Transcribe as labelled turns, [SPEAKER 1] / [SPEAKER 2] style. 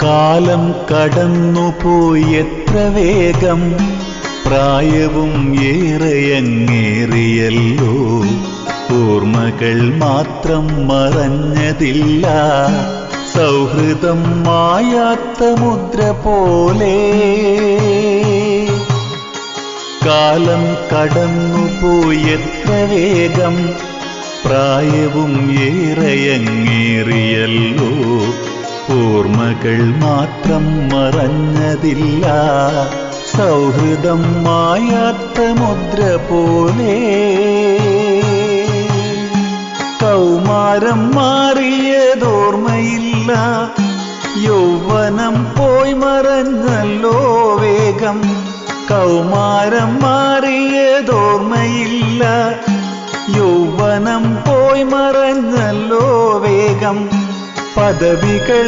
[SPEAKER 1] കാലം കടന്നുപോയി എത്ര വേഗം, പ്രായവും ഏറെയങ്ങേറിയല്ലോ. ഓർമ്മകൾ മാത്രം മറഞ്ഞതില്ല, സൗഹൃദം മായാത്ത മുദ്ര പോലെ. കാലം കടന്നുപോയി എത്ര വേഗം, പ്രായവും ഏറെയങ്ങേറിയല്ലോ. ഓർമ്മകൾ മാത്രം മറഞ്ഞതില്ല, സൗഹൃദം മായാത്ത മുദ്ര പോലെ. കൗമാരം മാറിയതോർമ്മയില്ല, യൗവനം പോയി മറഞ്ഞല്ലോ വേഗം. കൗമാരം മാറിയതോർമ്മയില്ല, യൗവനം പോയി മറഞ്ഞല്ലോ വേഗം. പദവികൾ